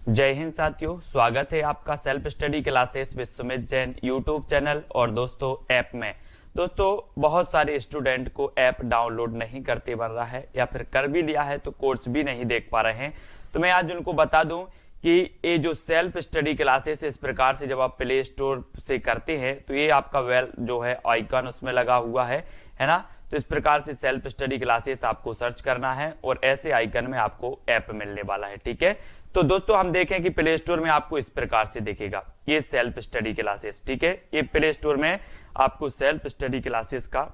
जय हिंद साथियों, स्वागत है आपका self study classes with Sumit Jain YouTube channel और दोस्तों ऐप में। दोस्तों बहुत सारे स्टूडेंट को ऐप डाउनलोड नहीं करते बन रहा है या फिर कर भी लिया है तो कोर्स भी नहीं देख पा रहे हैं। तो मैं आज उनको बता दूं कि ये जो सेल्फ स्टडी क्लासेस इस प्रकार से जब आप प्ले स्टोर से करते हैं तो ये आपका वेल जो है आइकन उसमें लगा हुआ है ना। तो इस प्रकार से सेल्फ स्टडी क्लासेस आपको सर्च करना है और ऐसे आइकन में आपको ऐप मिलने वाला है। ठीक है, तो दोस्तों हम देखें कि प्ले स्टोर में आपको इस प्रकार से दिखेगा ये सेल्फ स्टडी क्लासेस। ठीक है, ये प्ले स्टोर में आपको सेल्फ स्टडी क्लासेस का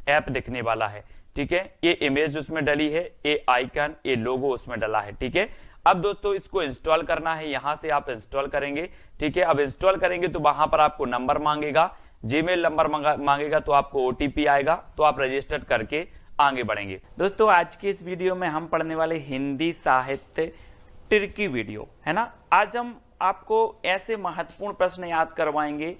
ऐप दिखने वाला है। ठीक है, ये इमेज उसमें डली है, ये आइकन, ये लोगो उसमें डला है। ठीक है, अब दोस्तों इसको इंस्टॉल करना है, यहां से आप इंस्टॉल करेंगे। ठीक है, अब इंस्टॉल करेंगे तो वहां पर आपको नंबर मांगेगा, जीमेल नंबर मांगेगा, तो आपको ओटीपी आएगा, तो आप रजिस्टर करके आगे बढ़ेंगे। दोस्तों आज की इस वीडियो में हम पढ़ने वाले हिंदी साहित्य ट्रिकी वीडियो है ना। आज हम आपको ऐसे महत्वपूर्ण प्रश्न याद करवाएंगे,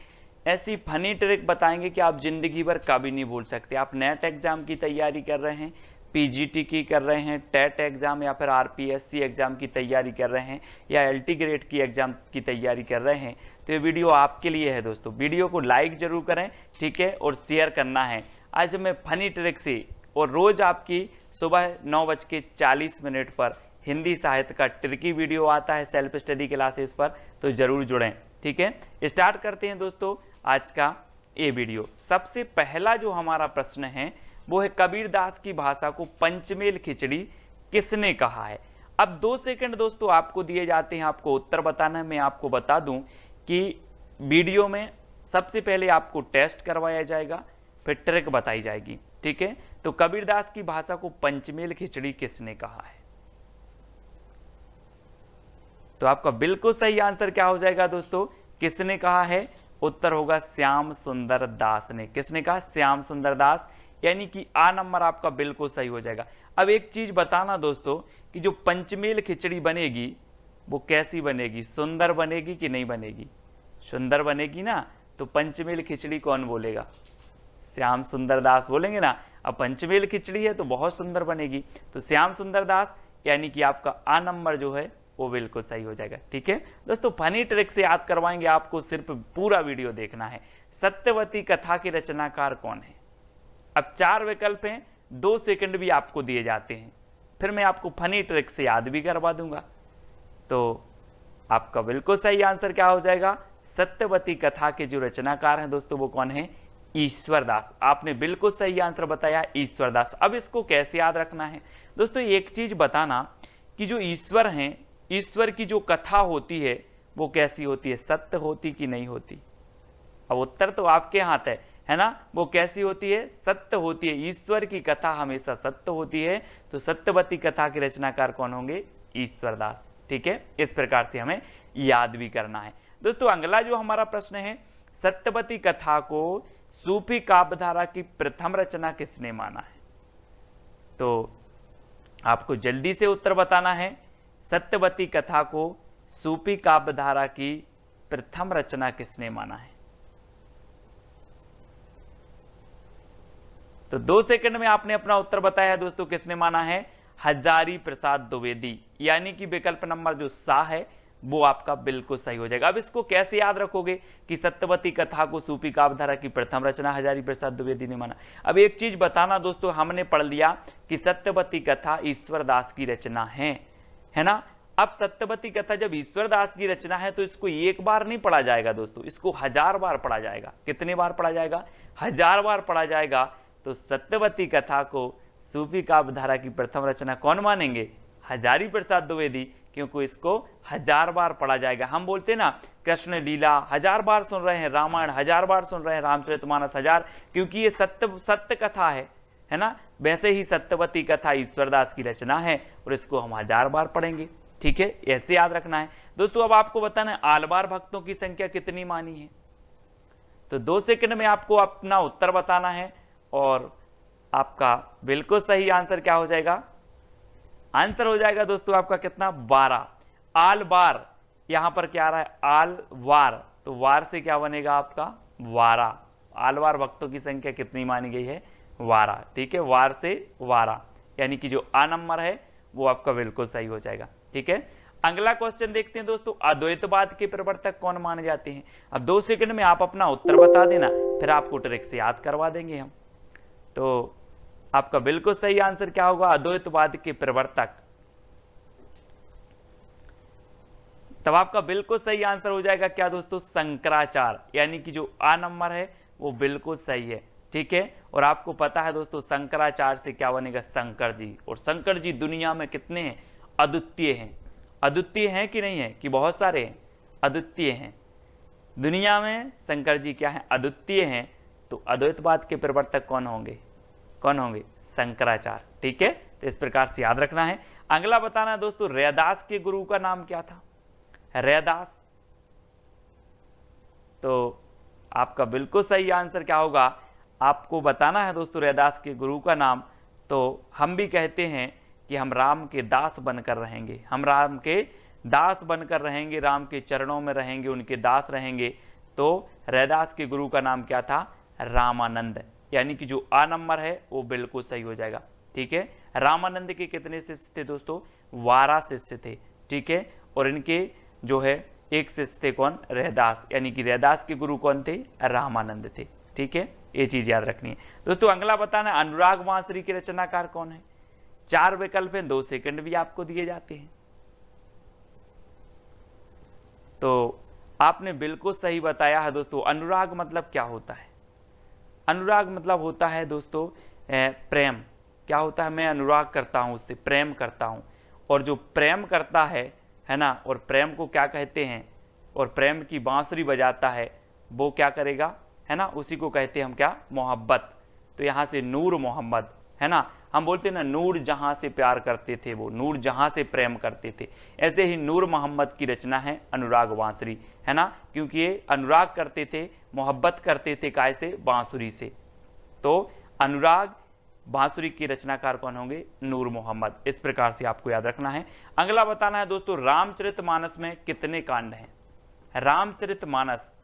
ऐसी फनी ट्रिक बताएंगे कि आप जिंदगी भर कभी नहीं भूल सकते। आप नेट एग्जाम की तैयारी कर रहे हैं, पीजीटी की कर रहे हैं, टेट एग्जाम या फिर आरपीएससी एग्जाम की तैयारी कर रहे हैं या एलटी ग्रेड की एग्जाम की तैयारी कर रहे हैं, तो ये वीडियो आपके लिए है। दोस्तों वीडियो को लाइक जरूर करें, ठीक है, और शेयर करना है। आज मैं फनी ट्रिक से और रोज आपकी सुबह 9:40 पर हिंदी साहित्य का ट्रिकी वीडियो आता है सेल्फ स्टडी क्लासेस पर, तो जरूर जुड़ें। ठीक है, स्टार्ट करते हैं दोस्तों आज का ये वीडियो। सबसे पहला जो हमारा प्रश्न है वो है कबीरदास की भाषा को पंचमेल खिचड़ी किसने कहा है। अब 2 सेकंड दोस्तों आपको दिए जाते हैं, आपको उत्तर बताना है। मैं आपको बता दूं कि वीडियो में सबसे पहले आपको टेस्ट करवाया जाएगा, फिर ट्रिक बताई जाएगी। ठीक है, तो कबीरदास की भाषा को पंचमेल खिचड़ी किसने कहा है, तो आपका बिल्कुल सही आंसर क्या हो जाएगा दोस्तों, किसने कहा है। उत्तर होगा श्याम सुंदर दास ने। किसने कहा, श्याम सुंदर दास, यानी कि आ नंबर आपका बिल्कुल सही हो जाएगा। अब एक चीज बताना दोस्तों कि जो पंचमेल खिचड़ी बनेगी वो कैसी बनेगी, सुंदर बनेगी कि नहीं बनेगी। सुंदर बनेगी ना, तो पंचमेल खिचड़ी कौन बोलेगा, श्याम सुंदर दास बोलेंगे ना। अब पंचमेल खिचड़ी है तो बहुत सुंदर बनेगी, तो श्याम सुंदर दास, यानी कि आपका आ नंबर जो है वो बिल्कुल सही हो जाएगा। ठीक है दोस्तों, फनी ट्रिक से याद करवाएंगे आपको, सिर्फ पूरा वीडियो देखना है। सत्यवती कथा के रचनाकार कौन है। अब 4 विकल्प हैं, 2 सेकंड भी आपको दिए जाते हैं, फिर मैं आपको फनी ट्रिक से याद भी करवा दूंगा। तो आपका बिल्कुल सही आंसर क्या हो जाएगा, सत्यवती कथा के जो रचनाकार हैं दोस्तों वो कौन है, ईश्वरदास। आपने बिल्कुल सही आंसर बताया, ईश्वरदास। अब इसको कैसे याद रखना है दोस्तों, एक चीज बताना कि जो ईश्वर हैं, ईश्वर की जो कथा होती है वो कैसी होती है, सत्य होती कि नहीं होती। अब उत्तर तो आपके हाथ है ना, वो कैसी होती है, सत्य होती है। ईश्वर की कथा हमेशा सत्य होती है, तो सत्यवती कथा के रचनाकार कौन होंगे, ईश्वरदास। ठीक है, इस प्रकार से हमें याद भी करना है। दोस्तों अगला जो हमारा प्रश्न है, सत्यवती कथा को सूफी काव्यधारा की प्रथम रचना किसने माना है, तो आपको जल्दी से उत्तर बताना है। सत्यवती कथा को सूफी काव्यधारा की प्रथम रचना किसने माना है, तो 2 सेकंड में आपने अपना उत्तर बताया दोस्तों, किसने माना है, हजारी प्रसाद द्विवेदी, यानी कि विकल्प नंबर जो सा है वो आपका बिल्कुल सही हो जाएगा। अब इसको कैसे याद रखोगे कि सत्यवती कथा को सूफी काव्यधारा की प्रथम रचना हजारी प्रसाद द्विवेदी ने माना। अब एक चीज बताना दोस्तों, हमने पढ़ लिया कि सत्यवती कथा ईश्वरदास की रचना है ना। अब सत्यवती कथा जब ईश्वरदास की रचना है तो इसको एक बार नहीं पढ़ा जाएगा दोस्तों, इसको 1000 बार पढ़ा जाएगा। कितने बार पढ़ा जाएगा, 1000 बार पढ़ा जाएगा। तो सत्यवती कथा को सूफी काव्यधारा की प्रथम रचना कौन मानेंगे, हजारी प्रसाद द्विवेदी, क्योंकि इसको 1000 बार पढ़ा जाएगा। हम बोलते हैं ना कृष्ण लीला 1000 बार सुन रहे हैं, रामायण 1000 बार सुन रहे हैं, रामचरितमानस 1000, क्योंकि ये सत्य कथा है ना। वैसे ही सत्यवती कथा ईश्वरदास की रचना है और इसको हम 1000 बार पढ़ेंगे। ठीक है, ऐसे याद रखना है दोस्तों। अब आपको बताना है आलवार भक्तों की संख्या कितनी मानी है, तो 2 सेकंड में आपको अपना उत्तर बताना है और आपका बिल्कुल सही आंसर क्या हो जाएगा, आंसर हो जाएगा दोस्तों आपका कितना, 12। आल बार, यहां पर क्या आ रहा है, आल वार, तो वार से क्या बनेगा आपका 12। आलवार भक्तों की संख्या कितनी मानी गई है, 12। ठीक है, वार से 12, यानी कि जो आ नंबर है वो आपका बिल्कुल सही हो जाएगा। ठीक है, अगला क्वेश्चन देखते हैं दोस्तों, अद्वैतवाद के प्रवर्तक कौन माने जाते हैं। अब 2 सेकंड में आप अपना उत्तर बता देना, फिर आपको ट्रिक से याद करवा देंगे हम। तो आपका बिल्कुल सही आंसर क्या होगा, अद्वैतवाद के प्रवर्तक। तब आपका बिल्कुल सही आंसर हो जाएगा क्या दोस्तों, शंकराचार्य, यानी कि जो आ नंबर है वो बिल्कुल सही है। ठीक है, और आपको पता है दोस्तों शंकराचार्य से क्या बनेगा, शंकर जी। और शंकर जी दुनिया में कितने हैं, अद्वितीय हैं। अद्वितीय हैं कि नहीं है, कि बहुत सारे हैं, अद्वितीय हैं। दुनिया में शंकर जी क्या है, अद्वितीय हैं। तो अद्वैतवाद के प्रवर्तक कौन होंगे, कौन होंगे, शंकराचार्य। ठीक है, तो इस प्रकार से याद रखना है। अगला बताना है दोस्तों, रैदास के गुरु का नाम क्या था, रैदास। तो आपका बिल्कुल सही आंसर क्या होगा, आपको बताना है दोस्तों रैदास के गुरु का नाम। तो हम भी कहते हैं कि हम राम के दास बनकर रहेंगे, हम राम के दास बनकर रहेंगे, राम के चरणों में रहेंगे, उनके दास रहेंगे। तो रैदास के गुरु का नाम क्या था, रामानंद, यानी कि जो आ नंबर है वो बिल्कुल सही हो जाएगा। ठीक है, रामानंद के कितने शिष्य थे दोस्तों, 12 शिष्य थे। ठीक है, और इनके जो है एक शिष्य थे कौन, रैदास, यानी कि रैदास के गुरु कौन थे, रामानंद थे। ठीक है, ये चीज याद रखनी है दोस्तों। अगला बताना, अनुराग बांसुरी के रचनाकार कौन है। 4 विकल्प हैं, 2 सेकंड भी आपको दिए जाते हैं। तो आपने बिल्कुल सही बताया है दोस्तों। अनुराग मतलब क्या होता है, अनुराग मतलब होता है दोस्तों प्रेम। क्या होता है, मैं अनुराग करता हूं, उससे प्रेम करता हूं। और जो प्रेम करता है ना, और प्रेम को क्या कहते हैं, और प्रेम की बांसुरी बजाता है, वो क्या करेगा, है ना, उसी को कहते हैं हम क्या, मोहब्बत। तो यहाँ से नूर मोहम्मद, है ना, हम बोलते हैं ना नूर जहां से प्यार करते थे, वो नूर जहां से प्रेम करते थे। ऐसे ही नूर मोहम्मद की रचना है अनुराग बांसुरी, है ना, क्योंकि ये अनुराग करते थे, मोहब्बत करते थे, काय से, बांसुरी से। तो अनुराग बांसुरी के रचनाकार कौन होंगे, नूर मोहम्मद। इस प्रकार से आपको याद रखना है। अगला बताना है दोस्तों, रामचरितमानस में कितने कांड हैं। रामचरितमानस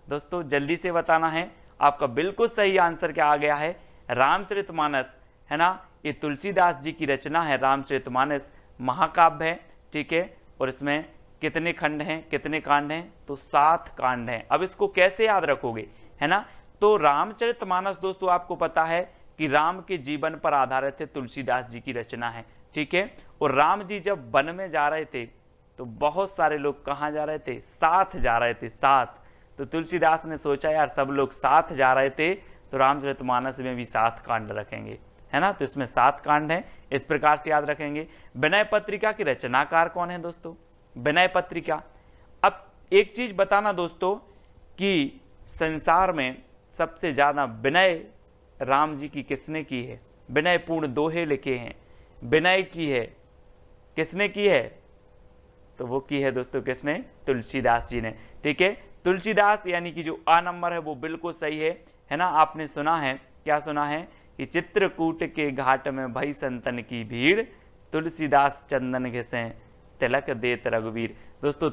दोस्तों जल्दी से बताना है। आपका बिल्कुल सही आंसर क्या आ गया है, रामचरितमानस, है ना, ये तुलसीदास जी की रचना है। रामचरितमानस महाकाव्य है। ठीक है, और इसमें कितने खंड हैं, कितने कांड हैं, तो 7 कांड हैं। अब इसको कैसे याद रखोगे, है ना, तो रामचरितमानस दोस्तों आपको पता है कि राम के जीवन पर आधारित है, तुलसीदास जी की रचना है। ठीक है, और राम जी जब वन में जा रहे थे तो बहुत सारे लोग कहाँ जा रहे थे, साथ जा रहे थे, साथ। तो तुलसीदास ने सोचा यार सब लोग साथ जा रहे थे, तो रामचरितमानस में भी 7 कांड रखेंगे, है ना। तो इसमें 7 कांड हैं, इस प्रकार से याद रखेंगे। विनय पत्रिका की रचनाकार कौन है दोस्तों, विनय पत्रिका। अब एक चीज बताना दोस्तों कि संसार में सबसे ज्यादा विनय राम जी की किसने की है, विनय पूर्ण दोहे लिखे हैं, विनय की है, किसने की है, तो वो की है दोस्तों किसने, तुलसीदास जी ने। ठीक है, तुलसीदास यानी कि जो आ नंबर है वो बिल्कुल सही है ना। आपने सुना है, क्या सुना है, कि चित्रकूट के घाट में भई संतन की भीड़, तुलसीदास चंदन घिसे तिलक देत रघुवीर। दोस्तों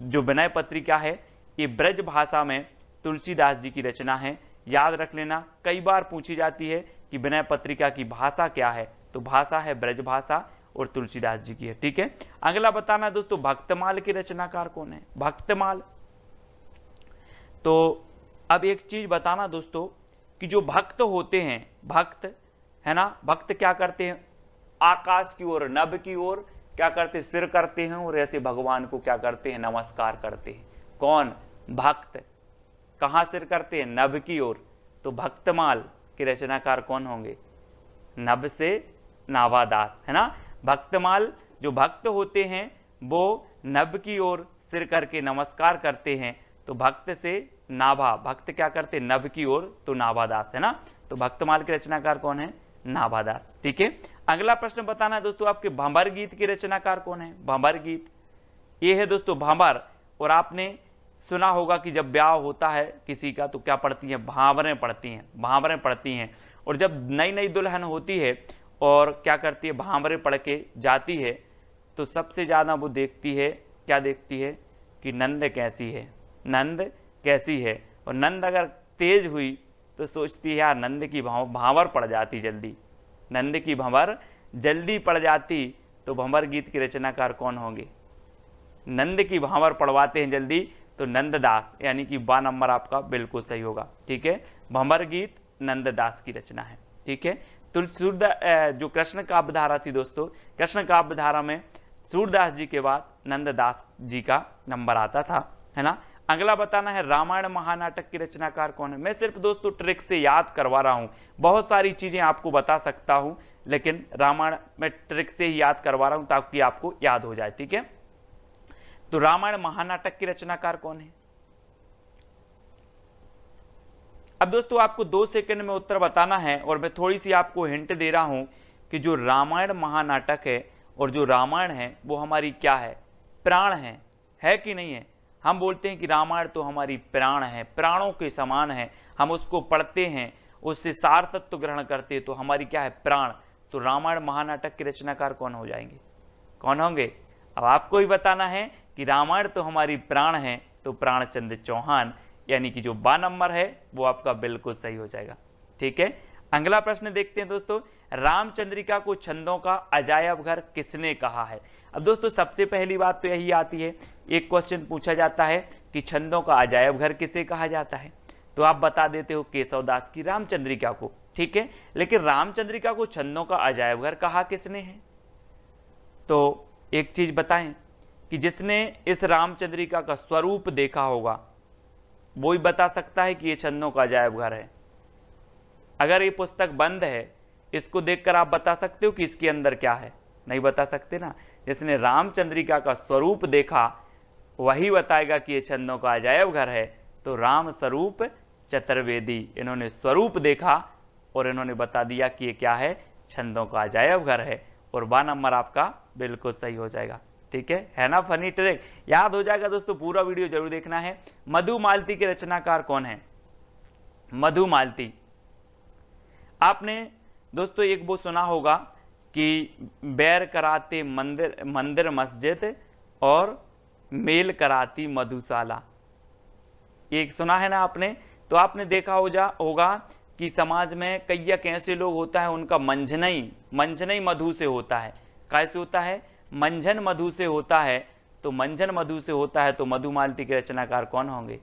जो विनय पत्रिका है ये ब्रज भाषा में तुलसीदास जी की रचना है, याद रख लेना। कई बार पूछी जाती है कि विनय पत्रिका की भाषा क्या है, तो भाषा है ब्रज भाषा और तुलसीदास जी की है। ठीक है, अगला बताना दोस्तों, भक्तमाल के रचनाकार कौन है, भक्तमाल। तो अब एक चीज बताना दोस्तों कि जो भक्त होते हैं, भक्त, है ना, भक्त क्या करते हैं, आकाश की ओर, नभ की ओर क्या करते, सिर करते हैं, और ऐसे भगवान को क्या करते हैं, नमस्कार करते हैं। कौन, भक्त। कहां सिर करते हैं, नभ की ओर। तो भक्तमाल के रचनाकार कौन होंगे, नभ से नाभादास, है ना। भक्तमाल जो भक्त होते हैं वो नभ की ओर सिर करके नमस्कार करते हैं, तो भक्त से नाभा, भक्त क्या करते, नभ की ओर, तो नाभादास, है ना। तो भक्तमाल के रचनाकार कौन है, नाभादास। ठीक है, अगला प्रश्न बताना है दोस्तों आपके, भंवर गीत के रचनाकार कौन है, भंवर गीत। ये है दोस्तों भंवर, और आपने सुना होगा कि जब ब्याह होता है किसी का तो क्या पढ़ती हैं, भांवरें पढ़ती हैं, भांवरें पढ़ती हैं। और जब नई नई दुल्हन होती है और क्या करती है, भांवरें पढ़ के जाती है, तो सबसे ज़्यादा वो देखती है, क्या देखती है, कि नंद कैसी है, नंद कैसी है। और नंद अगर तेज हुई तो सोचती है यार नंद की भांवर पड़ जाती जल्दी, नंद की भंवर जल्दी पड़ जाती। तो भंवर गीत के रचनाकार कौन होंगे, नंद की भांवर पढ़वाते हैं जल्दी, तो नंददास, यानी कि बा नंबर आपका बिल्कुल सही होगा। ठीक है, भंवर गीत नंददास की रचना है। ठीक है, तो जो कृष्ण काव्य धारा थी दोस्तों, कृष्ण काव्य धारा में सूरदास जी के बाद नंददास जी का नंबर आता था, है ना। अगला बताना है रामायण महानाटक के रचनाकार कौन है। मैं सिर्फ दोस्तों ट्रिक से याद करवा रहा हूं, बहुत सारी चीजें आपको बता सकता हूं, लेकिन रामायण में ट्रिक से ही याद करवा रहा हूं ताकि आपको याद हो जाए। ठीक है, तो रामायण महानाटक के रचनाकार कौन है। अब दोस्तों आपको 2 सेकंड में उत्तर बताना है, और मैं थोड़ी सी आपको हिंट दे रहा हूं कि जो रामायण महानाटक है और जो रामायण है वो हमारी क्या है, प्राण है कि नहीं है। हम बोलते हैं कि रामायण तो हमारी प्राण है, प्राणों के समान है, हम उसको पढ़ते हैं, उससे सार तत्व ग्रहण करते हैं, तो हमारी क्या है, प्राण। तो रामायण महानाटक के रचनाकार कौन हो जाएंगे, कौन होंगे। अब आपको ही बताना है कि रामायण तो हमारी प्राण है, तो प्राणचंद्र चौहान, यानी कि जो बा नंबर है वो आपका बिल्कुल सही हो जाएगा। ठीक है, अगला प्रश्न देखते हैं दोस्तों, रामचंद्रिका को छंदों का अजायब घर किसने कहा है। अब दोस्तों सबसे पहली बात तो यही आती है, एक क्वेश्चन पूछा जाता है कि छंदों का अजायब घर किसे कहा जाता है, तो आप बता देते हो केशवदास की रामचंद्रिका को। ठीक है, लेकिन रामचंद्रिका को छंदों का अजायब घर कहा किसने है, तो एक चीज बताएं कि जिसने इस रामचंद्रिका का स्वरूप देखा होगा वो ही बता सकता है कि ये छंदों का अजायब घर है। अगर ये पुस्तक बंद है, इसको देखकर आप बता सकते हो कि इसके अंदर क्या है, नहीं बता सकते ना। जिसने रामचंद्रिका का स्वरूप देखा वही बताएगा कि ये छंदों का अजायब घर है। तो राम स्वरूप चतुर्वेदी, इन्होंने स्वरूप देखा और इन्होंने बता दिया कि ये क्या है, छंदों का अजायब घर है, और बा नंबर आपका बिल्कुल सही हो जाएगा। ठीक है ना, फनी ट्रिक याद हो जाएगा दोस्तों, पूरा वीडियो जरूर देखना है। मधुमालती के रचनाकार कौन है, मधुमालती। आपने दोस्तों एक वो सुना होगा कि बैर कराते मंदिर मस्जिद और मेल कराती मधुशाला, एक सुना है ना आपने। तो आपने देखा होगा कि समाज में कई ऐसे लोग होता है उनका मंझनई मधु से होता है। कैसे होता है, मंझन मधु से होता है। तो मंझन मधु से होता है तो मधुमालती के रचनाकार कौन होंगे,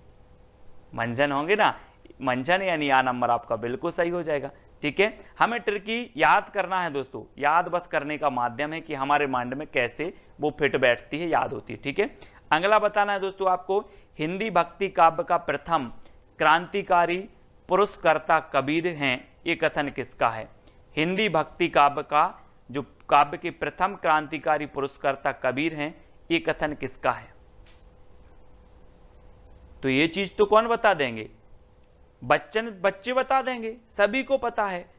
मंझन होंगे ना, मंझन, यानी आ नंबर आपका बिल्कुल सही हो जाएगा। ठीक है, हमें ट्रिकी याद करना है दोस्तों, याद बस करने का माध्यम है कि हमारे माइंड में कैसे वो फिट बैठती है, याद होती है। ठीक है, अगला बताना है दोस्तों आपको, हिंदी भक्ति काव्य का प्रथम क्रांतिकारी पुरस्कर्ता कबीर हैं, ये कथन किसका है। हिंदी भक्ति काव्य का जो काव्य के प्रथम क्रांतिकारी पुरस्कर्ता कबीर हैं, ये कथन किसका है। तो ये चीज तो कौन बता देंगे, बच्चे बता देंगे, सभी को पता है।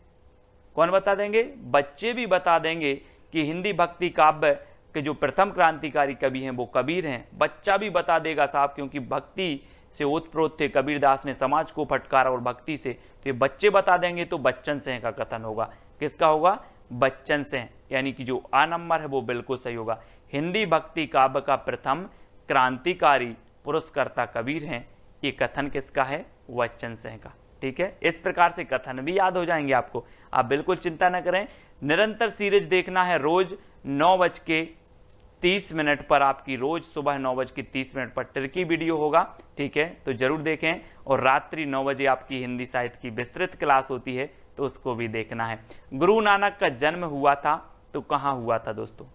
कौन बता देंगे, बच्चे भी बता देंगे कि हिंदी भक्ति काव्य के जो प्रथम क्रांतिकारी कवि हैं वो कबीर हैं। बच्चा भी बता देगा साहब, क्योंकि भक्ति से ओतप्रोत थे, कबीरदास ने समाज को फटकारा और भक्ति से, तो ये बच्चे बता देंगे। तो बच्चन सिंह का कथन होगा, किसका होगा, बच्चन सिंह, यानी कि जो आ नंबर है वो बिल्कुल सही होगा। हिंदी भक्ति काव्य का प्रथम क्रांतिकारी पुरस्कर्ता कबीर हैं, ये कथन किसका है, बच्चन सिंह का। ठीक है, इस प्रकार से कथन भी याद हो जाएंगे आपको, आप बिल्कुल चिंता न करें। निरंतर सीरीज देखना है रोज 9:30 पर, आपकी रोज सुबह 9:30 पर ट्रिकी वीडियो होगा। ठीक है, तो जरूर देखें, और रात्रि 9 बजे आपकी हिंदी साहित्य की विस्तृत क्लास होती है, तो उसको भी देखना है। गुरु नानक का जन्म हुआ था तो कहां हुआ था दोस्तों।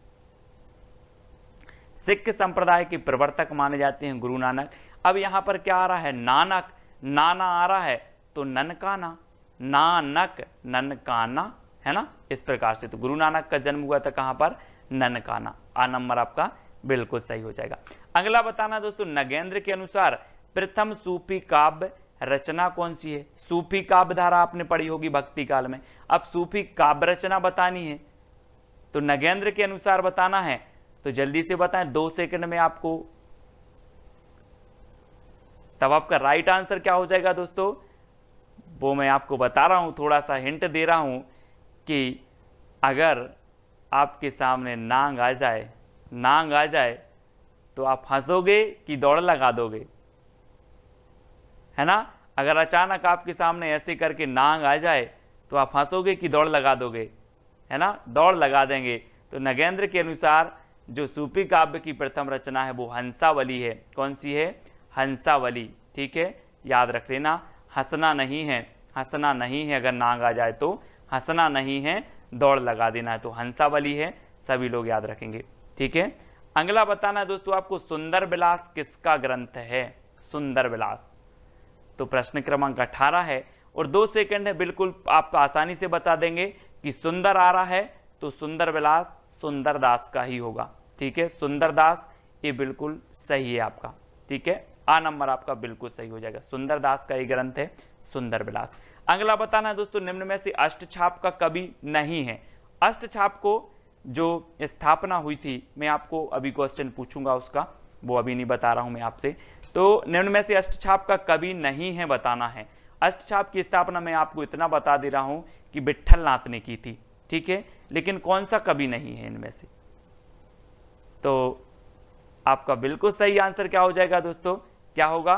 सिख संप्रदाय के प्रवर्तक माने जाते हैं गुरु नानक। अब यहां पर क्या आ रहा है, नानक, नाना आ रहा है तो ननकाना, नानक ननकाना, है ना, इस प्रकार से। तो गुरु नानक का जन्म हुआ था कहां पर, ननकाना, आ नंबर आपका बिल्कुल सही हो जाएगा। अगला बताना दोस्तों, नगेंद्र के अनुसार प्रथम सूफी काव्य रचना कौन सी है। सूफी काव्य धारा आपने पढ़ी होगी भक्ति काल में, अब सूफी काव्य रचना बतानी है तो नगेंद्र के अनुसार बताना है, तो जल्दी से बताएं, 2 सेकंड में आपको। तब आपका राइट आंसर क्या हो जाएगा दोस्तों, वो मैं आपको बता रहा हूं, थोड़ा सा हिंट दे रहा हूं कि अगर आपके सामने नांग आ जाए तो आप हंसोगे कि दौड़ लगा दोगे, है ना। अगर अचानक आपके सामने ऐसे करके नांग आ जाए तो आप हंसोगे कि दौड़ लगा दोगे, है ना, दौड़ लगा देंगे। तो नगेंद्र के अनुसार जो सूफी काव्य की प्रथम रचना है वो हंसावली है। कौन सी है? हंसावली। ठीक है, याद रख लेना। हंसना नहीं है, हंसना नहीं है, अगर नाग आ जाए तो हंसना नहीं है, दौड़ लगा देना है, तो हंसावली है, सभी लोग याद रखेंगे। ठीक है, अगला बताना है दोस्तों आपको, सुंदर विलास किसका ग्रंथ है? सुंदर विलास। तो प्रश्न क्रमांक 18 है और 2 सेकंड है, बिल्कुल आप आसानी से बता देंगे कि सुंदर आ रहा है तो सुंदर विलास सुंदरदास का ही होगा। ठीक है, सुंदरदास, ये बिल्कुल सही है आपका। ठीक है, आ नंबर आपका बिल्कुल सही हो जाएगा। सुंदरदास का ये ग्रंथ है सुंदर विलास। अगला बताना है दोस्तों, निम्न में से अष्टछाप का कवि नहीं है। अष्टछाप को जो स्थापना हुई थी, मैं आपको अभी क्वेश्चन पूछूंगा उसका, वो अभी नहीं बता रहा हूं मैं आपसे। तो निम्न में से अष्टछाप का कवि नहीं है बताना है। अष्टछाप की स्थापना मैं आपको इतना बता दे रहा हूं कि विट्ठलनाथ ने की थी। ठीक है, लेकिन कौन सा कवि नहीं है इनमें से? तो आपका बिल्कुल सही आंसर क्या हो जाएगा दोस्तों? क्या होगा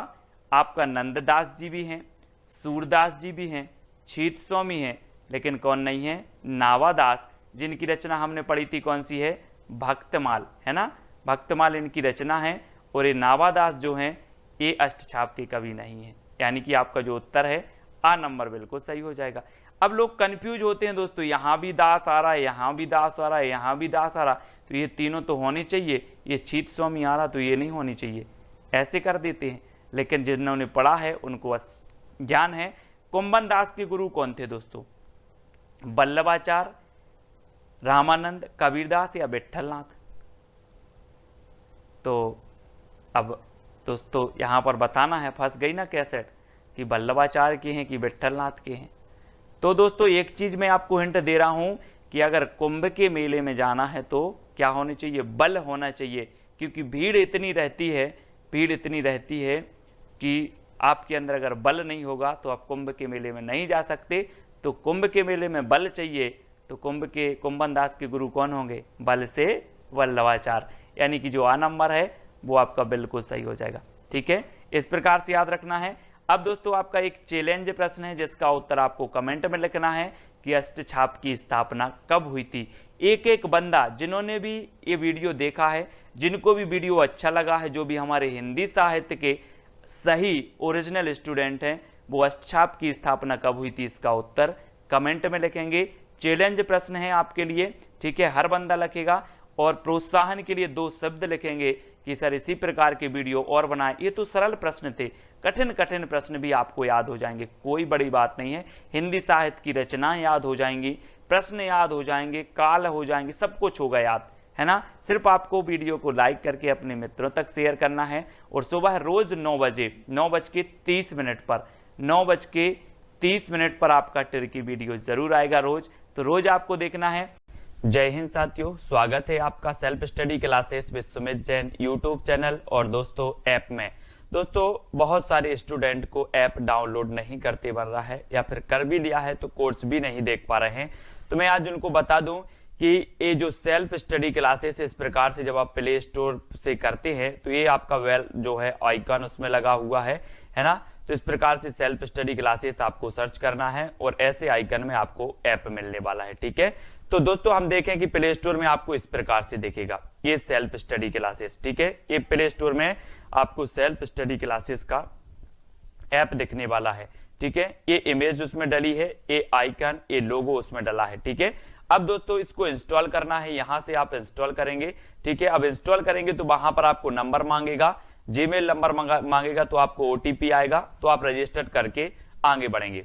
आपका? नंददास जी भी हैं, सूरदास जी भी हैं, छीत स्वामी हैं, लेकिन कौन नहीं है? नावादास, जिनकी रचना हमने पढ़ी थी, कौन सी है? भक्तमाल, है ना? भक्तमाल इनकी रचना है। और ये नावादास जो हैं ये अष्टछाप के कवि नहीं है, यानी कि आपका जो उत्तर है आ नंबर बिल्कुल सही हो जाएगा। अब लोग कंफ्यूज होते हैं दोस्तों, यहाँ भी दास आ रहा है, यहाँ भी दास आ रहा है, यहाँ भी दास आ रहा, तो ये तीनों तो होने चाहिए, ये छीत स्वामी आ रहा तो ये नहीं होनी चाहिए, ऐसे कर देते हैं। लेकिन जिन्होंने पढ़ा है उनको ज्ञान है। कुंभन दास के गुरु कौन थे दोस्तों? वल्लभाचार्य, रामानंद, कबीरदास या विट्ठलनाथ? तो अब दोस्तों यहाँ पर बताना है, फंस गई ना कैसेट, कि वल्लभाचार्य के हैं कि विट्ठलनाथ के हैं। तो दोस्तों एक चीज मैं आपको हिंट दे रहा हूं कि अगर कुंभ के मेले में जाना है तो क्या होने चाहिए? बल होना चाहिए, क्योंकि भीड़ इतनी रहती है कि आपके अंदर अगर बल नहीं होगा तो आप कुंभ के मेले में नहीं जा सकते। तो कुंभ के मेले में बल चाहिए, तो कुंभन दास के गुरु कौन होंगे? बल से वल्लभाचार्य, यानी कि जो आ नंबर है वो आपका बिल्कुल सही हो जाएगा। ठीक है, इस प्रकार से याद रखना है। अब दोस्तों आपका एक चैलेंज प्रश्न है जिसका उत्तर आपको कमेंट में लिखना है कि अष्टछाप की स्थापना कब हुई थी। एक एक बंदा जिन्होंने भी ये वीडियो देखा है, जिनको भी वीडियो अच्छा लगा है, जो भी हमारे हिंदी साहित्य के सही ओरिजिनल स्टूडेंट हैं, वो अष्टछाप की स्थापना कब हुई थी इसका उत्तर कमेंट में लिखेंगे। चैलेंज प्रश्न है आपके लिए। ठीक है, हर बंदा लिखेगा और प्रोत्साहन के लिए 2 शब्द लिखेंगे कि सर इसी प्रकार के वीडियो और बनाए। ये तो सरल प्रश्न थे, कठिन कठिन प्रश्न भी आपको याद हो जाएंगे, कोई बड़ी बात नहीं है। हिंदी साहित्य की रचनाएं याद हो जाएंगी, प्रश्न याद हो जाएंगे, काल हो जाएंगे, सब कुछ होगा याद, है ना? सिर्फ आपको वीडियो को लाइक करके अपने मित्रों तक शेयर करना है। और सुबह रोज 9 बजे 9:30 पर 9:30 पर आपका टिर वीडियो जरूर आएगा रोज, तो रोज आपको देखना है। जय हिंद साथियों, स्वागत है आपका self study classes with Sumit Jain YouTube channel और दोस्तों ऐप में। दोस्तों बहुत सारे स्टूडेंट को ऐप डाउनलोड नहीं करते बन रहा है, या फिर कर भी लिया है तो कोर्स भी नहीं देख पा रहे हैं। तो मैं आज उनको बता दूं कि ये जो सेल्फ स्टडी क्लासेस इस प्रकार से जब आप प्ले स्टोर से करते हैं तो ये आपका जो है आइकन उसमें लगा हुआ है ना? तो इस प्रकार से सेल्फ स्टडी क्लासेस आपको सर्च करना है और ऐसे आइकन में आपको ऐप मिलने वाला है। ठीक है, तो दोस्तों हम देखें कि प्ले स्टोर में आपको इस प्रकार से दिखेगा ये सेल्फ स्टडी क्लासेस। ठीक है, ये प्ले स्टोर में आपको सेल्फ स्टडी क्लासेस का ऐप दिखने वाला है। ठीक है, ये इमेज उसमें डली है, ये आइकन, ये लोगो उसमें डला है। ठीक है, अब दोस्तों इसको इंस्टॉल करना है, यहां से आप इंस्टॉल करेंगे। ठीक है, अब इंस्टॉल करेंगे तो वहां पर आपको नंबर मांगेगा, जीमेल नंबर मांगेगा, तो आपको ओटीपी आएगा, तो आप रजिस्टर करके आगे बढ़ेंगे।